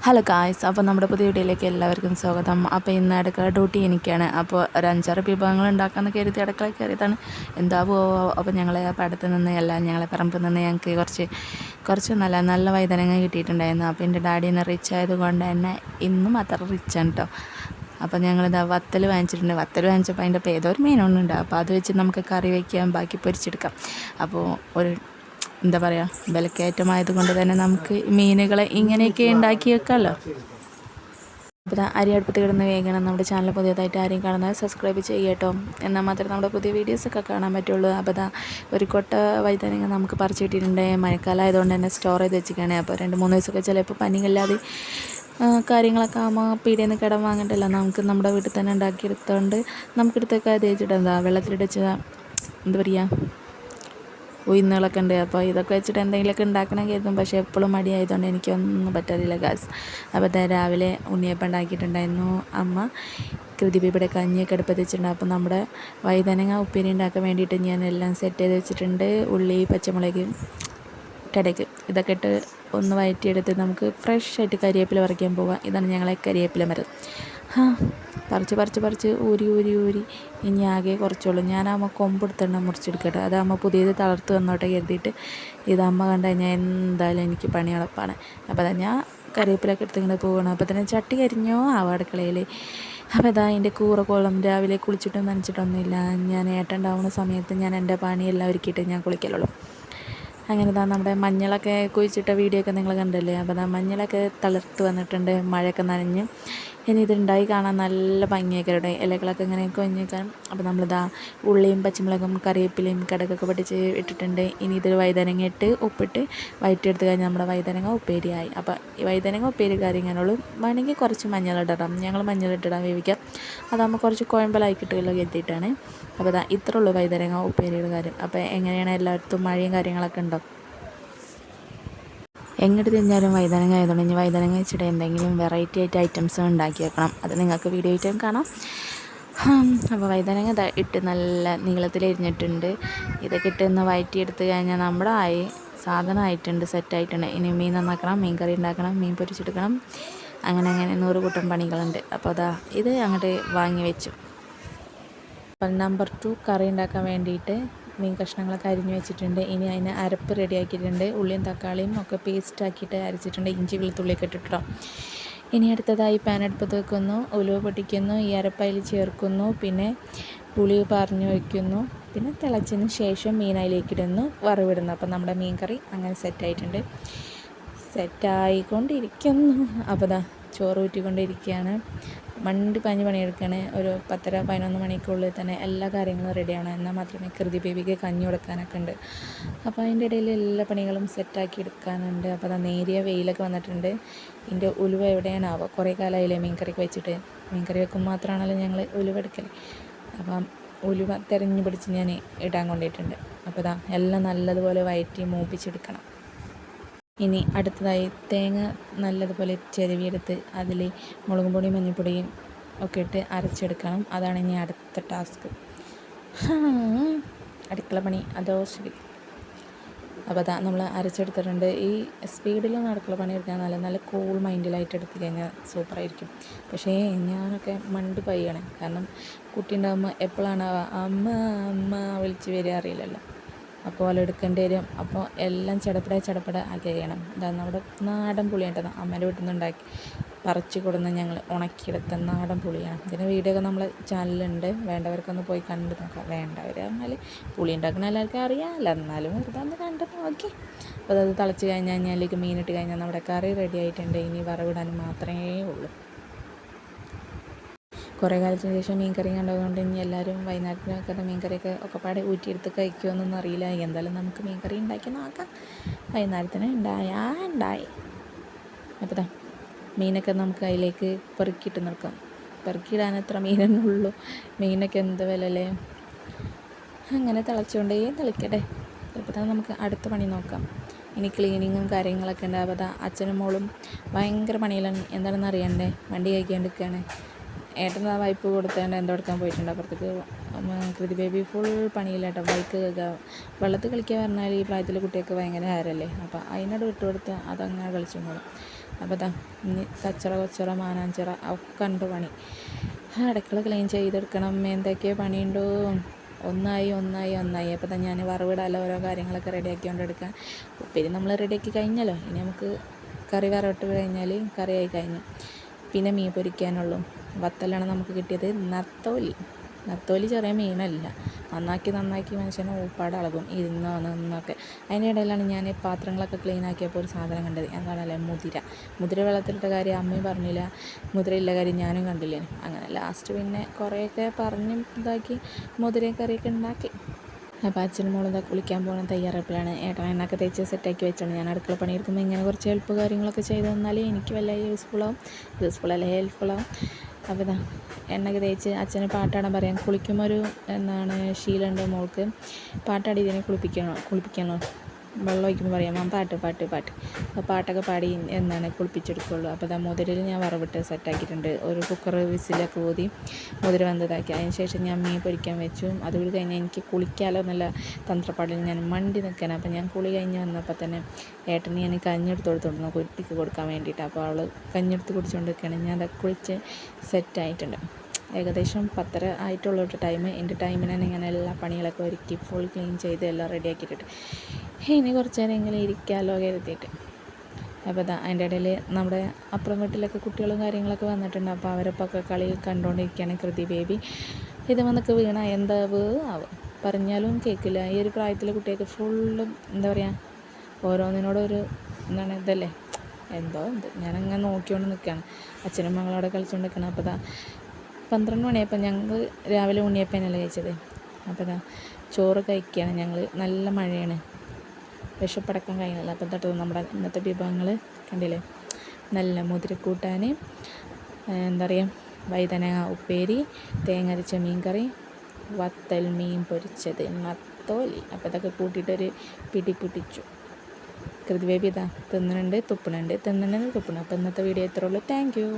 Hello guys, അപ്പോൾ നമ്മുടെ പുതിയ വീഡിയോയിലേക്ക് എല്ലാവർക്കും സ്വാഗതം. അപ്പോൾ ഇന്ന് അടുക്കള ഡ്യൂട്ടി എനിക്കാണ്. അപ്പോൾ ഒരു 5-6 വിഭവങ്ങൾ ഉണ്ടാക്കാമെന്ന് കരുതി അടുക്കള കയറിയതാണ്. എന്താവോ അപ്പോൾ ഞങ്ങളെ പടത്ത് നിന്ന് ഞങ്ങളെ പറമ്പിൽ നിന്ന് ഞങ്ങൾക്ക് കുറച്ച് നല്ല നല്ല വഴുതനങ്ങ കിട്ടിയിട്ടുണ്ടായിരുന്നു. അപ്പോൾ എൻ്റെ ഡാഡി ഇന്ന് റിച്ച് ആയതുകൊണ്ട് തന്നെ ഇന്നും അത്ര റിച്ചാണ് കേട്ടോ. അപ്പോൾ ഞങ്ങളിതാ വത്തൽ വാങ്ങിച്ചിട്ടുണ്ട്. വത്തൽ വാങ്ങിച്ചപ്പോൾ അതിൻ്റെ ഇപ്പോൾ ഏതോ ഒരു മീനൊന്നുണ്ട്. അപ്പോൾ അത് വെച്ച് നമുക്ക് കറി വയ്ക്കാം, ബാക്കി പൊരിച്ചെടുക്കാം. അപ്പോൾ ഒരു എന്താ പറയുക, വിലക്കയറ്റമായതുകൊണ്ട് തന്നെ നമുക്ക് മീനുകളെ ഇങ്ങനെയൊക്കെ ഉണ്ടാക്കി വെക്കാമല്ലോ. അപ്പോൾ അരി അടുപ്പത്ത് കിടന്ന് വേഗണം. നമ്മുടെ ചാനൽ പുതിയതായിട്ട് ആരെയും കാണുന്നത് സബ്സ്ക്രൈബ് ചെയ്യട്ടോ, എന്നാൽ മാത്രമേ നമ്മുടെ പുതിയ വീഡിയോസൊക്കെ കാണാൻ പറ്റുള്ളൂ. അപ്പോൾ ഒരു കൊട്ട വഴുതനങ്ങ നമുക്ക് പറിച്ച് കിട്ടിയിട്ടുണ്ട്. മഴക്കാലം ആയതുകൊണ്ട് തന്നെ സ്റ്റോർ ചെയ്ത് വെച്ചിരിക്കുകയാണ്. അപ്പോൾ 2-3 ദിവസമൊക്കെ ചിലപ്പോൾ പനിയില്ലാതെ കാര്യങ്ങളൊക്കെ ആകുമ്പോൾ പീടിയിൽ നിന്ന് കടം വാങ്ങണ്ടല്ലോ, നമുക്ക് നമ്മുടെ വീട്ടിൽ തന്നെ ഉണ്ടാക്കിയെടുത്തുകൊണ്ട് നമുക്കെടുത്തൊക്കെ തേച്ചിട്ട് വെള്ളത്തിലിട്ട് എന്താ പറയുക, ഉയർന്നുകളൊക്കെ ഉണ്ട്. അപ്പോൾ ഇതൊക്കെ വെച്ചിട്ട് എന്തെങ്കിലുമൊക്കെ ഉണ്ടാക്കണം കരുതും. പക്ഷേ എപ്പോഴും മടിയായതുകൊണ്ട് എനിക്കൊന്നും പറ്റാറില്ല ഗാസ്. അപ്പോൾ രാവിലെ ഉണ്ണിയപ്പം ഉണ്ടാക്കിയിട്ടുണ്ടായിരുന്നു അമ്മ. കൃതിബിയുടെ കഞ്ഞിയൊക്കെ അടുപ്പത്ത് വെച്ചിട്ടുണ്ട്. അപ്പോൾ നമ്മുടെ വഴുതനങ്ങ ഉപ്പേരി ഉണ്ടാക്കാൻ വേണ്ടിയിട്ട് ഞാൻ എല്ലാം സെറ്റ് ചെയ്ത് വെച്ചിട്ടുണ്ട്. ഉള്ളി, പച്ചമുളക്, കടുക് ഇതൊക്കെ ഇട്ട് ഒന്ന് വഴറ്റിയെടുത്ത് നമുക്ക് ഫ്രഷ് ആയിട്ട് കരിവേപ്പില പറിക്കാൻ പോകാം. ഇതാണ് ഞങ്ങളെ കരിവേപ്പില മരം. പറിച്ച് ഊരി ഇനി ആകെ കുറച്ചുള്ളൂ. ഞാനമ്മ കൊമ്പെടുത്തണ്ട മുറിച്ചെടുക്കട്ടെ, അതാകുമ്പോൾ പുതിയത് തളർത്ത് വന്നോട്ടെ കരുതിയിട്ട്. ഇതമ്മ കണ്ടു കഴിഞ്ഞാൽ എന്തായാലും എനിക്ക് പണി എളുപ്പമാണ്. അപ്പോൾ ഞാൻ കറിവേപ്പിലൊക്കെ എടുത്തിങ്ങനെ പോകണം. അപ്പോൾ തന്നെ ചട്ടി കരിഞ്ഞോ ആവും അടുക്കളയിൽ. അപ്പോൾ അതിൻ്റെ കൂറക്കോളം രാവിലെ കുളിച്ചിട്ടും നനച്ചിട്ടൊന്നുമില്ല. ഞാൻ ഏട്ടുണ്ടാവുന്ന സമയത്ത് ഞാൻ എൻ്റെ പണിയെല്ലാം ഒരുക്കിയിട്ട് ഞാൻ കുളിക്കലുള്ളൂ. അങ്ങനെ നമ്മുടെ മഞ്ഞളൊക്കെ കുഴിച്ചിട്ട വീഡിയോ ഒക്കെ നിങ്ങൾ കണ്ടല്ലേ. അപ്പോൾ മഞ്ഞളൊക്കെ തളിർത്ത് വന്നിട്ടുണ്ട്, മഴയൊക്കെ നനഞ്ഞ്. ഇനി ഇതുണ്ടായി കാണാൻ നല്ല ഭംഗിയൊക്കെ ഇലകളൊക്കെ ഇങ്ങനെ കൊഞ്ഞേക്കാൻ. അപ്പോൾ നമ്മളിതാ ഉള്ളിയും പച്ചമുളകും കറിവേപ്പിലയും കടുകൊക്കെ പൊട്ടിച്ച് ഇട്ടിട്ടുണ്ട്. ഇനി ഇതിൽ വഴുതനങ്ങ ഇട്ട് ഉപ്പിട്ട് വഴറ്റിയെടുത്ത് കഴിഞ്ഞാൽ നമ്മുടെ വഴുതനങ്ങ ഉപ്പേരിയായി. അപ്പോൾ ഈ വഴുതനങ്ങ ഉപ്പേരി കറി ഇങ്ങനെയുള്ളൂ. വേണമെങ്കിൽ കുറച്ച് മഞ്ഞളിടണം, ഞങ്ങൾ മഞ്ഞളിട്ടിടാൻ വേവിക്കാം. അതാകുമ്പോൾ കുറച്ച് കുഴമ്പലായി കിട്ടുമല്ലോ കരുതിയിട്ടാണ്. അപ്പോൾ ഇത്രേ ഉള്ളൂ വഴുതനങ്ങ ഉപ്പേരിയുടെ കാര്യം. അപ്പോൾ എങ്ങനെയാണ് എല്ലായിടത്തും മഴയും കാര്യങ്ങളൊക്കെ ഉണ്ടോ? എങ്ങോട്ട് തിരിഞ്ഞാലും വഴുതനങ്ങ ആയതുകൊണ്ട് ഇനി വഴുതനങ്ങ വെച്ചിട്ട് എന്തെങ്കിലും വെറൈറ്റി ആയിട്ട് ഐറ്റംസ് ഉണ്ടാക്കി വെക്കണം. അത് നിങ്ങൾക്ക് വീഡിയോ ആയിട്ടും കാണാം. അപ്പോൾ വഴുതനങ്ങ ഇട്ട് നല്ല നീളത്തിൽ എരിഞ്ഞിട്ടുണ്ട്. ഇതൊക്കെ ഇട്ട് ഒന്ന് വഴറ്റിയെടുത്ത് കഴിഞ്ഞാൽ നമ്മുടെ സാധനമായിട്ടുണ്ട്, സെറ്റായിട്ടുണ്ട്. ഇനി മീൻ നന്നാക്കണം, മീൻ കറി ഉണ്ടാക്കണം, മീൻ പൊരിച്ചെടുക്കണം. അങ്ങനെ 100 കൂട്ടം പണികളുണ്ട്. അപ്പോൾ ഇത് അങ്ങോട്ട് വാങ്ങി വെച്ചു. അപ്പോൾ നമ്പർ 2 കറി ഉണ്ടാക്കാൻ വേണ്ടിയിട്ട് മീൻ കഷ്ണങ്ങളൊക്കെ അരിഞ്ഞു വെച്ചിട്ടുണ്ട്. ഇനി അതിന് അരപ്പ് റെഡിയാക്കിയിട്ടുണ്ട്. ഉള്ളിയും തക്കാളിയും ഒക്കെ പേസ്റ്റ് ആക്കിയിട്ട് അരച്ചിട്ടുണ്ട്. ഇഞ്ചി വെളുത്തുള്ളിയൊക്കെ ഇട്ടിട്ടോ. ഇനി അടുത്തതായി പാൻ അടുപ്പത്ത് വെക്കുന്നു, ഉലുവ പൊട്ടിക്കുന്നു, ഈ അരപ്പയിൽ ചേർക്കുന്നു, പിന്നെ പുളി പറഞ്ഞു വയ്ക്കുന്നു, പിന്നെ തിളച്ചതിന് ശേഷം മീൻ അതിലേക്കിടുന്നു, വറവിടുന്നു. അപ്പം നമ്മുടെ മീൻ കറി അങ്ങനെ സെറ്റായിക്കൊണ്ടിരിക്കുന്നു. അപ്പോൾ ചോറ് ഊറ്റിക്കൊണ്ടിരിക്കുകയാണ്. പാഞ്ഞ് പണിയെടുക്കുകയാണ്. ഒരു 10-11 മണിക്കുള്ളിൽ തന്നെ എല്ലാ കാര്യങ്ങളും റെഡിയാണ്. എന്നാൽ മാത്രമേ കൃതി ബേബിക്ക് കഞ്ഞി കൊടുക്കാനൊക്കെ ഉണ്ട്. അപ്പോൾ അതിൻ്റെ ഇടയിൽ എല്ലാ പണികളും സെറ്റാക്കി എടുക്കാനുണ്ട്. അപ്പോൾ നേരിയ വെയിലൊക്കെ വന്നിട്ടുണ്ട്. ഇതിൻ്റെ ഉലുവ എവിടെയാണാവോ, കുറേ കാലമായില്ലേ മീൻകറിക്ക് വെച്ചിട്ട്. മീൻകറി വെക്കുമ്പോൾ മാത്രമാണല്ലോ ഞങ്ങൾ ഉലുവ എടുക്കൽ. അപ്പം ഉലുവ തിരഞ്ഞു പിടിച്ച് ഞാൻ ഇടാൻ കൊണ്ടിട്ടുണ്ട്. അപ്പോൾ എല്ലാം നല്ലതുപോലെ വഴറ്റി മൂപ്പിച്ചെടുക്കണം. ഇനി അടുത്തതായി തേങ്ങ നല്ലതുപോലെ ചിരവിയെടുത്ത് അതിൽ മുളകും പൊടിയും മഞ്ഞൾപ്പൊടിയും ഒക്കെ ഇട്ട് അരച്ചെടുക്കണം. അതാണ് ഇനി അടുത്ത ടാസ്ക്. അടുക്കള പണി അതോ ശരി. അപ്പോൾ നമ്മൾ അരച്ചെടുത്തിട്ടുണ്ട്. ഈ സ്പീഡിലൊന്നും അടുക്കള പണി എടുക്കാൻ നല്ല കൂൾ മൈൻഡിലായിട്ട് എടുത്ത് കഴിഞ്ഞാൽ സൂപ്പറായിരിക്കും. പക്ഷേ ഞാനൊക്കെ മണ്ട് പയ്യാണ്. കാരണം കുട്ടി ഉണ്ടാകുമ്പോൾ എപ്പോഴാണ് അമ്മ വിളിച്ച് വരിക അറിയില്ലല്ലോ. അപ്പോൾ എടുക്കേണ്ടി വരും. അപ്പോൾ എല്ലാം ചടപ്പട ആക്കി ചെയ്യണം. നമ്മുടെ നാടൻ പുളിയാണ് അമ്മേൻ്റെ വീട്ടിൽ നിന്ന് ഉണ്ടാക്കി പറിച്ച് കൊടുന്ന് ഞങ്ങൾ ഉണക്കിയെടുത്ത നാടൻ പുളിയാണ്. ഇതിൻ്റെ വീഡിയോ ഒക്കെ നമ്മളെ ചാനലുണ്ട്, വേണ്ടവർക്കൊന്ന് പോയി കണ്ടു നോക്കാം. വേണ്ടവർ പറഞ്ഞാൽ പുളി ഉണ്ടാക്കുന്ന എല്ലാവർക്കും അറിയാമല്ലോ, എന്നാലും വെറുതെ ഒന്ന് കണ്ടു നോക്കി. അപ്പോൾ അത് തിളച്ച് കഴിഞ്ഞാൽ അതിലേക്ക് മീനിട്ട് കഴിഞ്ഞാൽ നമ്മുടെ കറി റെഡി ആയിട്ടുണ്ട്. ഇനി വറവിടാൻ മാത്രമേ ഉള്ളൂ. കുറേ കാലത്തിന് ശേഷം മീൻ കറി കണ്ടതുകൊണ്ട് ഇനി എല്ലാവരും വൈകുന്നേരത്തിനൊക്കെ മീൻ കറിയൊക്കെ ഒക്കെപ്പാടെ ഊറ്റിയെടുത്ത് കഴിക്കുമെന്നൊന്നും അറിയില്ല. എന്തായാലും നമുക്ക് മീൻ കറി ഉണ്ടാക്കി നോക്കാം. വൈകുന്നേരത്തിന് ഉണ്ടായി. അപ്പോൾ മീനൊക്കെ നമുക്ക് അതിലേക്ക് പെറുക്കിയിട്ട് നിർക്കാം. പെറുക്കിയിടാൻ എത്ര മീനെന്നെ ഉള്ളൂ. മീനൊക്കെ എന്ത് വിലല്ലേ. അങ്ങനെ തിളക്കട്ടെ. അപ്പോൾ നമുക്ക് അടുത്ത പണി നോക്കാം. ഇനി ക്ലീനിങ്ങും കാര്യങ്ങളൊക്കെ ഉണ്ട്. അപ്പോൾ അച്ഛനും മോളും ഭയങ്കര പണിയിലാണ്. എന്താണെന്ന് അറിയണ്ടേ, വണ്ടി കഴിക്കാണ്ടിരിക്കുകയാണ്. ഏട്ടൻ വൈപ്പ് കൊടുത്തേണ്ട എടുക്കാൻ പോയിട്ടുണ്ട് അപ്പുറത്തേക്ക്. കൃതി ബേബി ഫുൾ പണിയില്ലാട്ടോ. ബൈക്ക് വെള്ളത്തിൽ കളിക്കുക പറഞ്ഞാൽ ഈ പ്രായത്തിലെ കുട്ടിയൊക്കെ ഭയങ്കര ഹരല്ലേ. അപ്പോൾ അതിനോട് വിട്ടുകൊടുത്ത് അതങ്ങനെ കളിച്ചോളും. അപ്പോൾ ഇതാ ഇനി കച്ചറ കൊച്ചറ മാനാഞ്ചിറ ഒക്കെ ഉണ്ട് പണി. അടുക്കള ക്ലീൻ ചെയ്തെടുക്കണം. എന്തൊക്കെയോ പണിയുണ്ടോ. ഒന്നായി അപ്പോൾ തന്നെ ഞാൻ വറവിടാലോ ഓരോ കാര്യങ്ങളൊക്കെ റെഡിയാക്കിക്കൊണ്ട് എടുക്കാൻ. ഉപ്പേരി നമ്മൾ റെഡിയാക്കി കഴിഞ്ഞല്ലോ. ഇനി നമുക്ക് കറി വറവിട്ട് കഴിഞ്ഞാൽ കറിയായി കഴിഞ്ഞു. പിന്നെ മീൻ പൊരിക്കാനുള്ളൂ. വത്തലാണ് നമുക്ക് കിട്ടിയത്. നത്തോലി ചെറിയ മീനല്ല. നന്നാക്കി മനുഷ്യനെ ഊപ്പാട് അളകും നിന്നൊക്കെ. അതിനിടയിലാണ് ഞാൻ പാത്രങ്ങളൊക്കെ ക്ലീൻ ആക്കിയപ്പോൾ ഒരു സാധനം കണ്ടത്. എന്താണല്ലേ, മുതിര വെള്ളത്തിലിട്ട കാര്യം അമ്മയും പറഞ്ഞില്ല, മുതിരയില്ല കാര്യം ഞാനും കണ്ടില്ല. അങ്ങനെ ലാസ്റ്റ് പിന്നെ കുറേയൊക്കെ പറഞ്ഞ് ഇതാക്കി മുതിരയും കറിയൊക്കെ ഉണ്ടാക്കി. അപ്പോൾ അച്ഛനും മോളും കുളിക്കാൻ പോകുന്ന തയ്യാറെടുപ്പിലാണ്. ഏട്ടൻ എണ്ണയൊക്കെ തേച്ച് സെറ്റാക്കി വെച്ചോണ്ട് ഞാൻ അടുക്കള പണിയെടുക്കുമ്പോൾ ഇങ്ങനെ കുറച്ച് ഹെൽപ്പ് കാര്യങ്ങളൊക്കെ ചെയ്ത് തന്നാൽ എനിക്ക് വല്ല യൂസ്ഫുള്ളല്ല ഹെൽപ്ഫുള്ളാവും. അപ്പോൾ ഇതാ എണ്ണയൊക്കെ തേച്ച് അച്ഛന് പാട്ടാടാൻ പറയാം. കുളിക്കുമ്പോൾ ഒരു ശീലമുണ്ട് മോൾക്ക്. പാട്ടാടി ഇതിനെ കുളിപ്പിക്കണോ വെള്ളം ഒഴിക്കുമ്പോൾ പറയാം പാട്ട് അപ്പോൾ പാട്ടൊക്കെ പാടി കുളിപ്പിച്ചെടുക്കുള്ളൂ. അപ്പോൾ ഇതാ മുതിരയിൽ ഞാൻ വറവിട്ട് സെറ്റാക്കിയിട്ടുണ്ട്. ഒരു കുക്കർ വിസിലൊക്കെ ഊതി മുതിര വന്നതാക്കി. അതിന് ശേഷം ഞാൻ മീൻ പൊരിക്കാൻ വെച്ചു. അതുകൂടി കഴിഞ്ഞാൽ എനിക്ക് കുളിക്കാലോ എന്നുള്ള തന്ത്രപ്പാടിൽ ഞാൻ മണ്ടി നിൽക്കണം. അപ്പോൾ ഞാൻ കുളി കഴിഞ്ഞ് വന്നപ്പോൾ തന്നെ ഏട്ടന് ഞാൻ കഞ്ഞെടുത്ത് കൊടുത്തോണ്ടിരുന്നു കുട്ടിക്ക് കൊടുക്കാൻ വേണ്ടിയിട്ട്. അപ്പോൾ അവൾ കഞ്ഞെടുത്ത് കുടിച്ചുകൊണ്ട് നിൽക്കുകയാണ്. ഞാൻ അത് കുളിച്ച് സെറ്റായിട്ടുണ്ട്. ഏകദേശം 10:30 ആയിട്ടുള്ള ടൈം. എൻ്റെ ടൈമിന് തന്നെ ഇങ്ങനെ എല്ലാ പണികളൊക്കെ ഒരുക്കി ഫുൾ ക്ലീൻ ചെയ്ത് എല്ലാം റെഡിയാക്കിയിട്ടുണ്ട്. ഇനി കുറച്ച് നേരം ഇങ്ങനെ ഇരിക്കാമല്ലോ കരുതിയിട്ട്. അപ്പോൾ അതിൻ്റെ ഇടയിൽ നമ്മുടെ അപ്പുറം വീട്ടിലൊക്കെ കുട്ടികളും കാര്യങ്ങളൊക്കെ വന്നിട്ടുണ്ട്. അപ്പോൾ അവരൊക്കെ കളി കണ്ടുകൊണ്ടിരിക്കുകയാണ്. കൃതി ബേബി ഇത് വന്നൊക്കെ വീണ എന്താവ് പറഞ്ഞാലും കേൾക്കില്ല. ഈ ഒരു പ്രായത്തിലെ കുട്ടികൾക്ക് ഫുള്ളും എന്താ പറയുക, ഓരോന്നിനോടൊരു ഇതല്ലേ ഞാനങ്ങനെ നോക്കിക്കൊണ്ട് നിൽക്കുകയാണ്. അച്ഛനും മകളോടെ കളിച്ചുകൊണ്ട് നിൽക്കണം. അപ്പോൾ 12 മണിയപ്പോൾ ഞങ്ങൾ രാവിലെ ഉണ്ണിയപ്പനല്ലേ കഴിച്ചത്. അപ്പോൾ ചോറ് കഴിക്കുകയാണ് ഞങ്ങൾ. നല്ല മഴയാണ്, വിഷപ്പടക്കം കഴിഞ്ഞില്ല. അപ്പം തൊട്ട് നമ്മുടെ ഇന്നത്തെ വിഭവങ്ങൾ കണ്ടില്ലേ, നല്ല മുതിരക്കൂട്ടാൻ, എന്താ പറയുക, വഴുതനങ്ങ ഉപ്പേരി, തേങ്ങ അരച്ച മീൻ കറി, വത്തൽ മീൻ പൊരിച്ചത്, നത്തോലി. അപ്പോൾ ഇതൊക്കെ കൂട്ടിയിട്ടൊരു പിടി പിടിച്ചു. കൃതി ബേബി തിന്നുന്നുണ്ട് തുപ്പണുണ്ട്. അപ്പോൾ ഇന്നത്തെ വീഡിയോ ഇത്രേ ഉള്ളൂ. Thank you.